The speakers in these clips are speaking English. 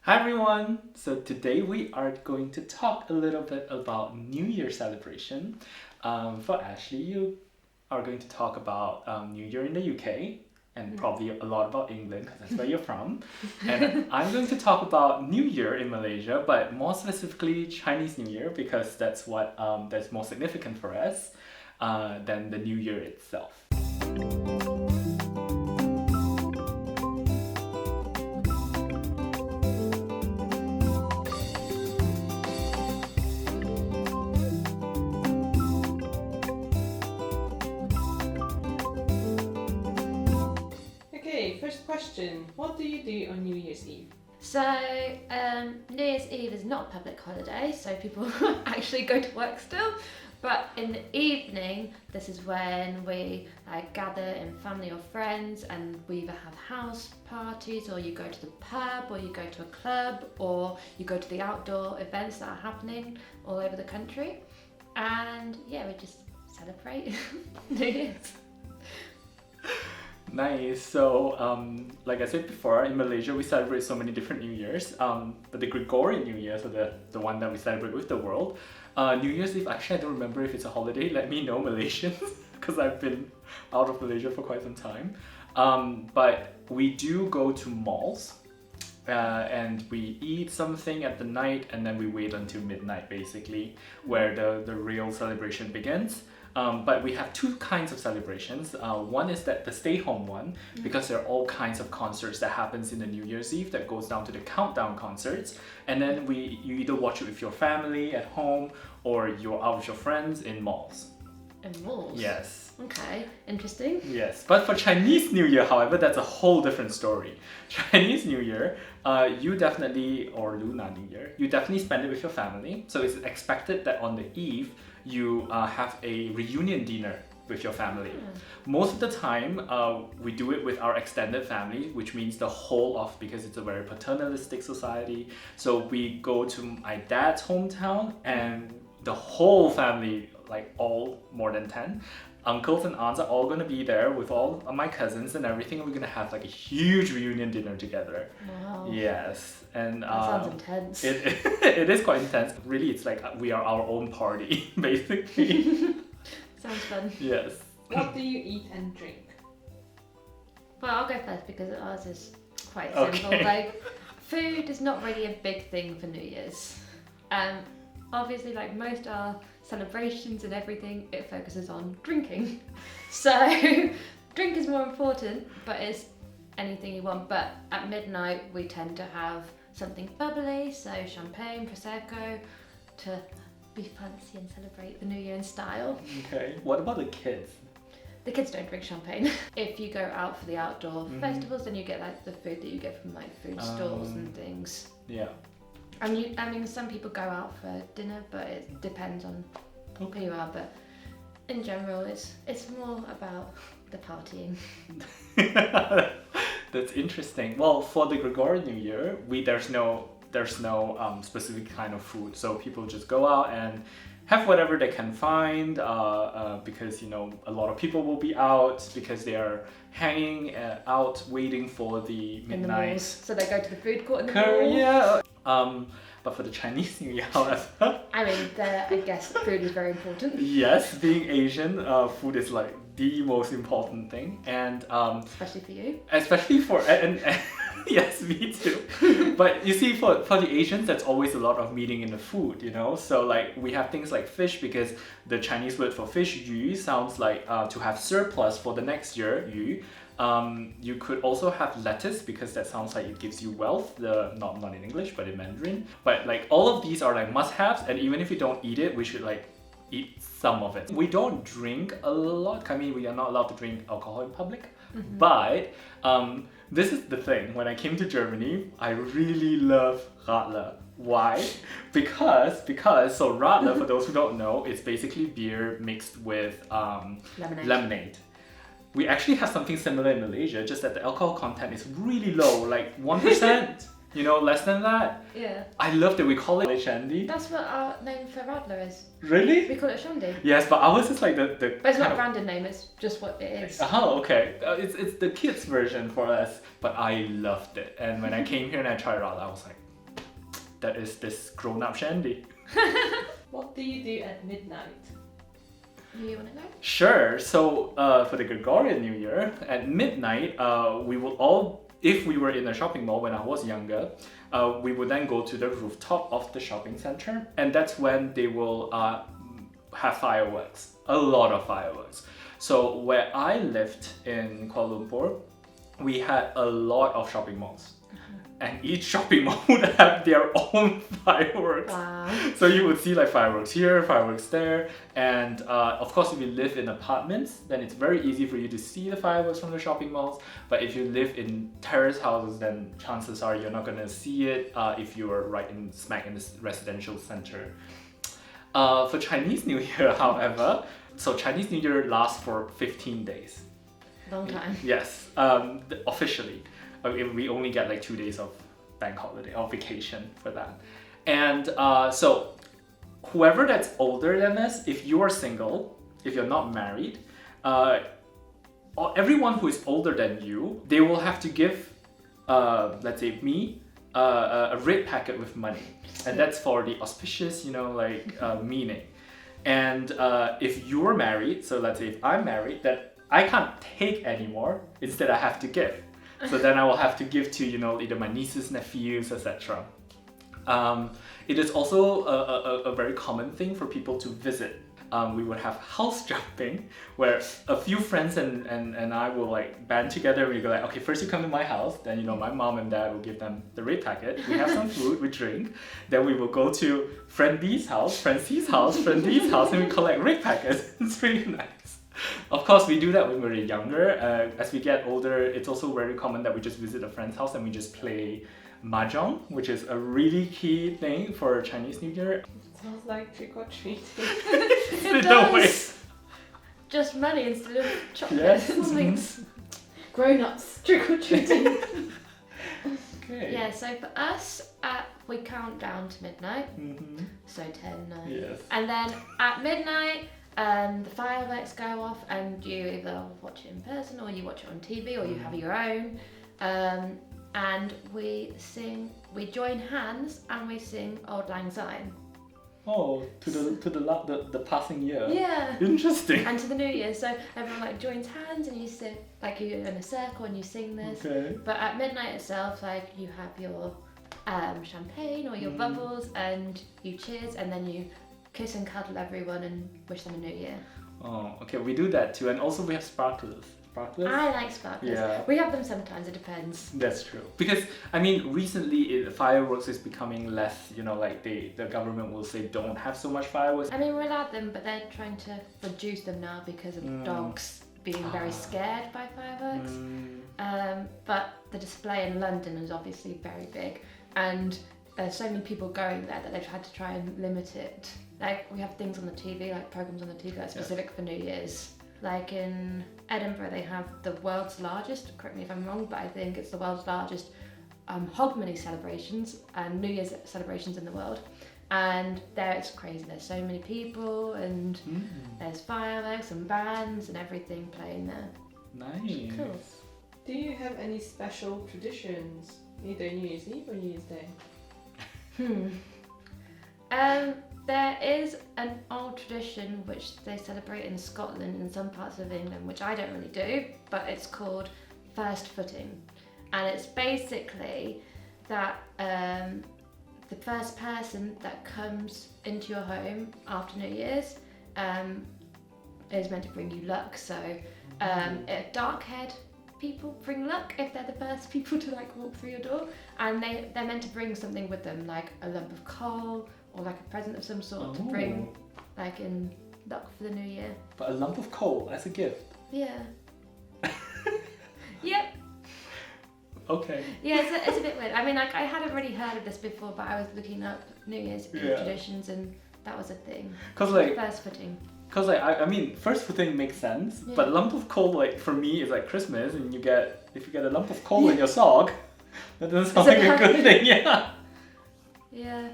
Hi everyone! So today we are going to talk a little bit about New Year celebration. For Ashley, you are going to talk about New Year in the UK and probably a lot about England because that's where you're from. And I'm going to talk about New Year in Malaysia, but more specifically Chinese New Year because that's what that's more significant for us than the New Year itself. Okay, first question. What do you do on New Year's Eve? So, New Year's Eve is not a public holiday, so people actually go to work still. But in the evening, this is when we gather in family or friends, and we either have house parties, or you go to the pub, or you go to a club, or you go to the outdoor events that are happening all over the country. And yeah, we just celebrate New Year's. Nice. So, like I said before, in Malaysia we celebrate so many different New Years. But the Gregorian New Year, so the one that we celebrate with the world, New Year's Eve. Actually, I don't remember if it's a holiday. Let me know, Malaysians, because I've been out of Malaysia for quite some time. But we do go to malls, and we eat something at the night, and then we wait until midnight, basically, where the real celebration begins. But we have two kinds of celebrations. One is that the stay-home one, because there are all kinds of concerts that happens in the New Year's Eve that goes down to the countdown concerts. And then you either watch it with your family at home or you're out with your friends in malls. In malls? Yes. Okay, interesting. Yes, but for Chinese New Year, however, that's a whole different story. Chinese New Year, you definitely, or Lunar New Year, you definitely spend it with your family. So it's expected that on the eve, you have a reunion dinner with your family. Most of the time, we do it with our extended family, which means the whole of, because it's a very paternalistic society. So we go to my dad's hometown and the whole family, like all more than 10, uncles and aunts are all going to be there with all of my cousins and everything. We're going to have like a huge reunion dinner together. Wow. Yes. And that sounds intense. It is quite intense. Really, it's like we are our own party, basically. Sounds fun. Yes. What do you eat and drink? Well, I'll go first because ours is quite simple. Okay. Like, food is not really a big thing for New Year's. Obviously, like most our celebrations and everything, it focuses on drinking. So, drink is more important, but it's anything you want. But at midnight, we tend to have something bubbly, so champagne, prosecco, to be fancy and celebrate the New Year in style. Okay. What about the kids? The kids don't drink champagne. If you go out for the outdoor festivals, then you get like the food that you get from like food stalls and things. Yeah. I mean, some people go out for dinner, but it depends on who you are. But in general, it's more about the partying. That's interesting. Well, for the Gregorian New Year, there's no specific kind of food, so people just go out and have whatever they can find, because a lot of people will be out because they are hanging out waiting for the midnight. In the malls. So they go to the food court in the mall. Yeah. But for the Chinese New Year, however, I mean, I guess food is very important. yes, being Asian, food is like the most important thing, and Especially for you. especially for and yes, me too. But you see, for the Asians, that's always a lot of meaning in the food, So like we have things like fish, because the Chinese word for fish, yu, sounds like to have surplus for the next year, yu. You could also have lettuce, because that sounds like it gives you wealth. Not in English, but in Mandarin. But like all of these are like must-haves, and even if you don't eat it, we should like eat some of it. We don't drink a lot. I mean, we are not allowed to drink alcohol in public. But this is the thing. When I came to Germany, I really love Radler. Why? Because so Radler, for those who don't know, it's basically beer mixed with lemonade. We actually have something similar in Malaysia, just that the alcohol content is really low, like 1%. Less than that. Yeah. I love that we call it shandy. That's what our name for Radler is. Really? We call it shandy. Yes, but ours is like the But it's not a branded name, it's just what it is. Oh, okay. It's the kids version for us, but I loved it. And when I came here and I tried Radler, I was like, that is this grown-up shandy. What do you do at midnight? You want to go? Sure. So for the Gregorian New Year, at midnight, we would all, if we were in a shopping mall when I was younger, we would then go to the rooftop of the shopping center, and that's when they will have fireworks, a lot of fireworks. So where I lived in Kuala Lumpur, we had a lot of shopping malls. And each shopping mall would have their own fireworks. Wow. So you would see like fireworks here, fireworks there, and of course if you live in apartments, then it's very easy for you to see the fireworks from the shopping malls. But if you live in terrace houses, then chances are you're not gonna see it if you are right in smack in this residential center. For Chinese New Year, however, so Chinese New Year lasts for 15 days. Long time. Yes, officially. We only get like 2 days of bank holiday or vacation for that. And so whoever that's older than us, if you are single, if you're not married, everyone who is older than you, they will have to give, let's say me, a red packet with money. And that's for the auspicious, meaning. And if you're married, so let's say if I'm married, that I can't take anymore, instead I have to give. So then I will have to give to, either my nieces, nephews, etc. It is also a very common thing for people to visit. We would have house jumping, where a few friends and I will like band together. We go like, okay, first you come to my house, then my mom and dad will give them the red packet. We have some food, we drink. Then we will go to friend B's house, friend C's house, friend D's house, and we collect red packets. It's really nice. Of course, we do that when we're younger. As we get older, it's also very common that we just visit a friend's house and we just play mahjong, which is a really key thing for Chinese New Year. Sounds like trick or treating. It No does. way. Just money instead of chocolate. Yes. Grown-ups trick or treating. Okay. Yeah, so for us, we count down to midnight. Mm-hmm. So 10, 9. Yes. And then at midnight, the fireworks go off and you either watch it in person or you watch it on TV or you have your own. And we join hands and we sing Auld Lang Syne. Oh, to the passing year. Yeah. Interesting. And to the New Year, so everyone joins hands and you sit you're in a circle and you sing this. Okay. But at midnight itself, you have your champagne or your bubbles and you cheers and then you kiss and cuddle everyone and wish them a new year. Oh, okay. We do that too, and also we have sparklers. Sparklers. I like sparklers. Yeah. We have them sometimes. It depends. That's true. Because recently fireworks is becoming less. The government will say don't have so much fireworks. I mean, we're allowed them, but they're trying to reduce them now because of dogs being very scared by fireworks. But the display in London is obviously very big, and there's so many people going there that they've had to try and limit it. Like we have things on the TV, like programs on the TV that's specific for New Year's. Like in Edinburgh, they have the world's largest, correct me if I'm wrong, but I think it's the world's largest Hogmanay celebrations and New Year's celebrations in the world. And there it's crazy, there's so many people and there's fireworks and bands and everything playing there. Nice. Cool. Do you have any special traditions, either New Year's Eve or New Year's Day? There is an old tradition which they celebrate in Scotland and some parts of England, which I don't really do, but it's called first footing. And it's basically that the first person that comes into your home after New Year's is meant to bring you luck. So dark-haired people bring luck if they're the first people to walk through your door, and they're meant to bring something with them, like a lump of coal or like a present of some sort to bring in luck for the new year. But a lump of coal as a gift. Yeah. Yep. Okay. Yeah, it's a bit weird. I mean, I hadn't really heard of this before, but I was looking up New Year's Eve traditions and that was a thing. First footing. Because I mean, first footing makes sense, but lump of coal for me is like Christmas, and if you get a lump of coal in your sock, that doesn't sound like a good thing. Yeah. Yeah.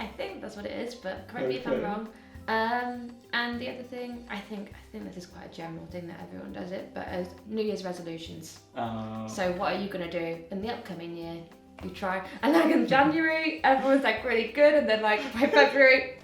I think that's what it is, but correct me if I'm wrong. And the other thing, I think this is quite a general thing that everyone does it, but as New Year's resolutions. So what are you going to do in the upcoming year? you try. And like in January, everyone's like really good, and then like by February,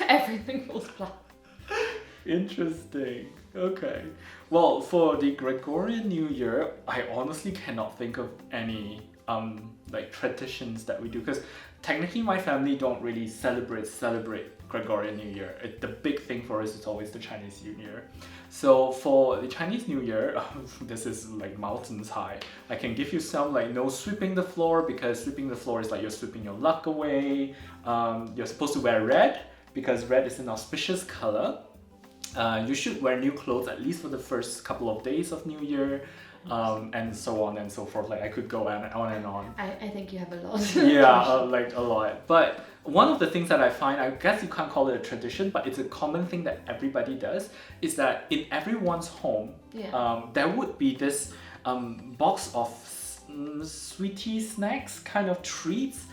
everything falls flat. Interesting. Okay. Well, for the Gregorian New Year, I honestly cannot think of any like traditions that we do, because technically my family don't really celebrate Gregorian New Year. The big thing for us is always the Chinese New Year. So for the Chinese New Year, this is like mountains high. I can give you some like no sweeping the floor, because sweeping the floor is like you're sweeping your luck away. You're supposed to wear red because red is an auspicious color. You should wear new clothes at least for the first couple of days of New Year, and so on and so forth. Like I could go on and on. I think you have a lot. Yeah, like a lot. But one of the things that I find, I guess you can't call it a tradition, but it's a common thing that everybody does, is that in everyone's home, there would be this box of sweetie snacks, kind of treats,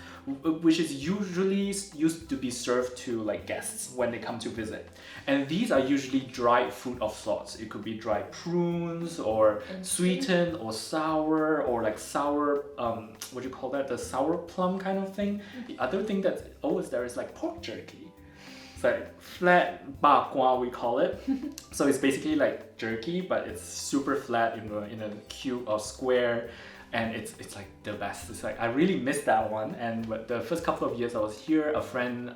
which is usually used to be served to like guests when they come to visit. And these are usually dried fruit of sorts. It could be dried prunes, or sweetened or sour, or like sour, what do you call that? The sour plum kind of thing. The other thing that's always there is like pork jerky. It's like flat ba gua, we call it. So it's basically like jerky, but it's super flat in a cube or square. And it's like the best. It's like I really missed that one. And the first couple of years I was here, a friend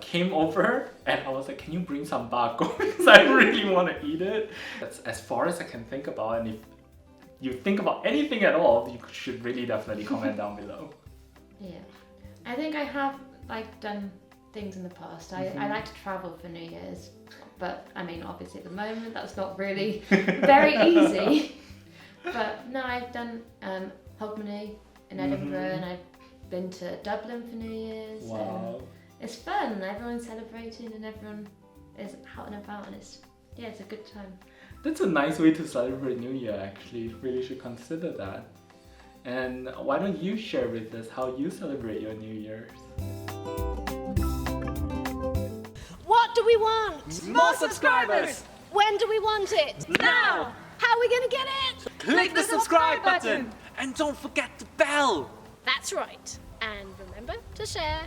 came over, and I was like, "Can you bring some bako?" Because I really want to eat it. That's as far as I can think about. And if you think about anything at all, you should really definitely comment down below. Yeah, I think I have like done things in the past. I like to travel for New Year's, but I mean, obviously at the moment that's not really very easy. But no, I've done Hogmanay in Edinburgh, and I've been to Dublin for New Year's. Wow. It's fun, everyone's celebrating and everyone is out and about, and it's a good time. That's a nice way to celebrate New Year, actually. Really should consider that. And why don't you share with us how you celebrate your New Year's? What do we want? More subscribers! When do we want it? Now! How are we going to get it? Click the subscribe button! And don't forget the bell! That's right. And remember to share